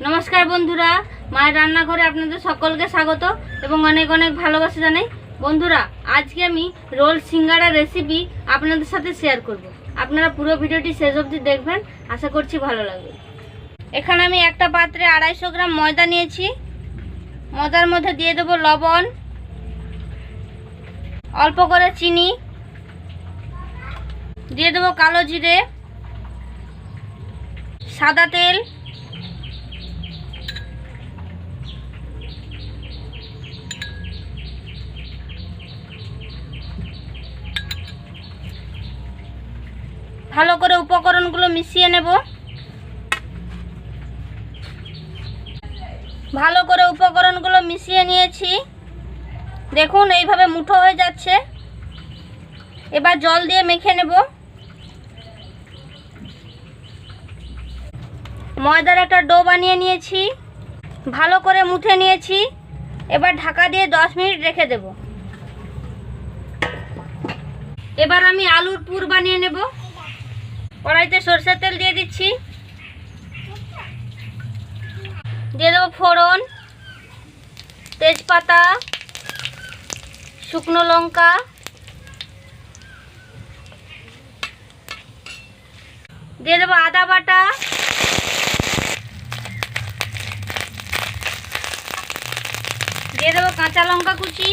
নমস্কার বন্ধুরা, মায়ের রান্নাঘরে আপনাদের সকলকে স্বাগত এবং অনেক অনেক ভালোবাসা জানাই। বন্ধুরা, আজকে আমি রোল সিঙ্গাড়া রেসিপি আপনাদের সাথে শেয়ার করব। আপনারা পুরো ভিডিওটি শেষ অবধি দেখবেন, আশা করছি ভালো লাগবে। এখানে আমি একটা পাত্রে 250 গ্রাম ময়দা নিয়েছি। ময়দার মধ্যে দিয়ে দেব লবণ, অল্প করে চিনি, দিয়ে দেব কালো জিরে, সাদা তেল, ভালো করে উপকরণগুলো মিশিয়ে নেব। ভালো করে উপকরণগুলো মিশিয়ে নিয়েছি। দেখুন এইভাবে মুঠো হয়ে যাচ্ছে। এবার জল দিয়ে মেখে নেব। ময়দার একটা ডো বানিয়ে নিয়েছি, ভালো করে মুথে নিয়েছি। এবার ঢাকা দিয়ে 10 মিনিট রেখে দেব। এবার আমি আলুর পুর বানিয়ে নেব। কড়াইতে সরষের তেল দিয়ে দিচ্ছি, দিয়ে দেবো ফোড়ন, তেজপাতা, শুকনো লঙ্কা, দিয়ে দেবো আদা বাটা, দিয়ে দেবো কাঁচা লঙ্কা কুচি,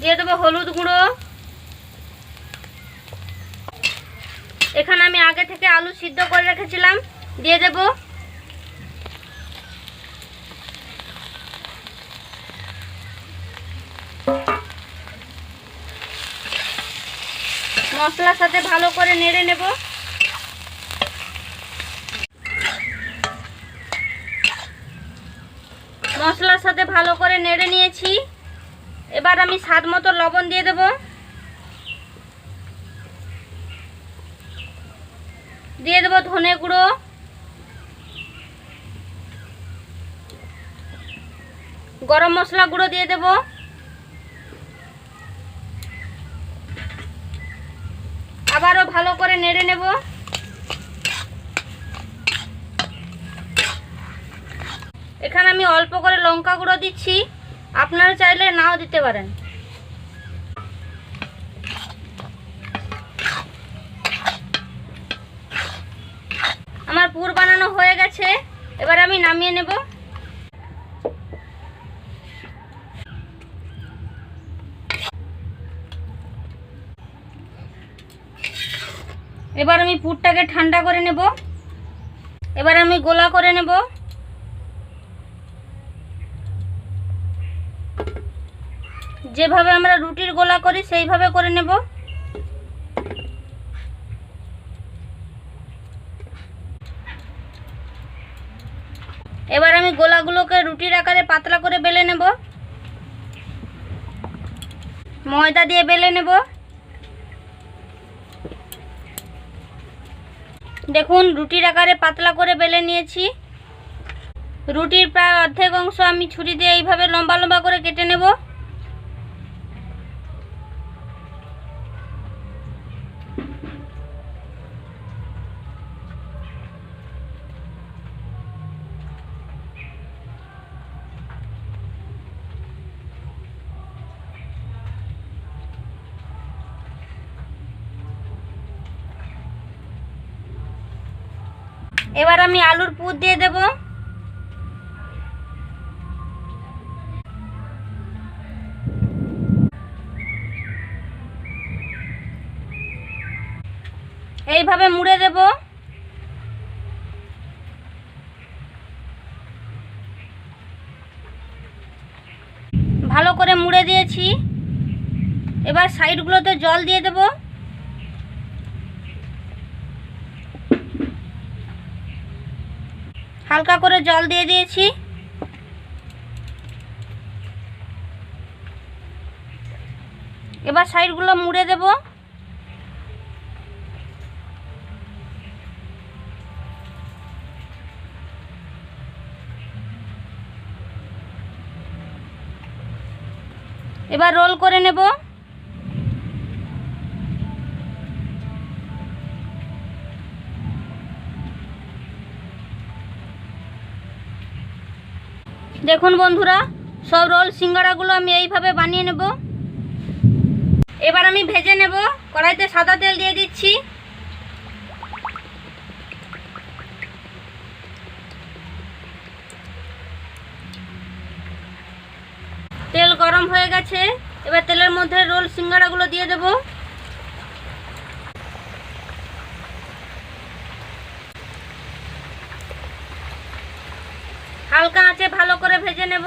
দিয়ে দেবো হলুদ গুঁড়ো। এখানে আমি আগে থেকে আলু সিদ্ধ করে রেখেছিলাম, দিয়ে দেব। মশলার সাথে ভালো করে নেড়ে নেব। মশলার সাথে ভালো করে নেড়ে নিয়েছি। এবার আমি স্বাদ মতো লবণ দিয়ে দেব। দিয়ে দেব ধনে গুঁড়ো, গরম মশলা গুঁড়ো দিয়ে দেব। আবারও ভালো করে নেড়ে নেব। এখানে আমি অল্প করে লঙ্কা গুঁড়ো দিচ্ছি, আপনারা চাইলে নাও দিতে পারেন। আমার পুর বানানো হয়ে গেছে, এবার আমি নামিয়ে নেব। এবার আমি পুরটাকে ঠান্ডা করে নেব। এবার আমি গোলা করে নেব। যেভাবে আমরা রুটির গোলা করি সেইভাবে করে নেব। এবার আমি গোলাগুলোকে রুটির আকারে পাতলা করে বেলে নেব। ময়দা দিয়ে বেলে নেব। দেখুন রুটির আকারে পাতলা করে বেলে নিয়েছি। রুটির প্রায় অর্ধেক অংশ আমি ছুরি দিয়ে এইভাবে লম্বা লম্বা করে কেটে নেব। এবার আমি আলুর পুর দিয়ে দেব। এইভাবে মুড়ে দেব। ভালো করে মুড়ে দিয়েছি। এবার সাইডগুলোতে জল দিয়ে দেব। হালকা করে জল দিয়ে দিয়েছি। এবার সাইডগুলো মুড়ে দেব। এবার রোল করে নেব। দেখুন বন্ধুরা, সব রোল সিঙ্গাড়াগুলো আমি এইভাবে বানিয়ে নেব। এবার আমি ভেজে নেব। কড়াইতে সাদা তেল দিয়ে দিচ্ছি। তেল গরম হয়ে গেছে। এবার তেলের মধ্যে রোল সিঙ্গাড়াগুলো দিয়ে দেব। হালকা আঁচে ভালো করে ভেজে নেব।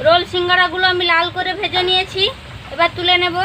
রোল সিঙ্গাড়াগুলো আমি লাল করে ভেজে নিয়েছি। এবার তুলে নেব।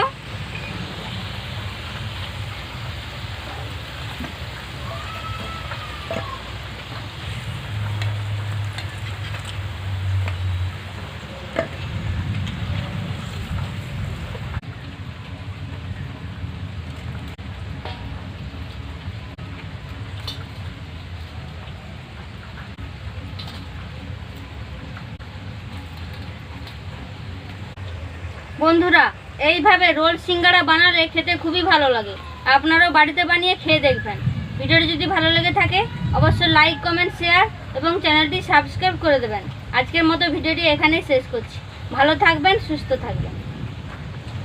বন্ধুরা, এইভাবে রোল সিঙ্গাড়া বানালে খেতে খুবই ভালো লাগে। আপনারাও বাড়িতে বানিয়ে খেয়ে দেখবেন। ভিডিওটি যদি ভালো লেগে থাকে অবশ্যই লাইক, কমেন্ট, শেয়ার এবং চ্যানেলটি সাবস্ক্রাইব করে দেবেন। আজকের মতো ভিডিওটি এখানেই শেষ করছি। ভালো থাকবেন, সুস্থ থাকবেন।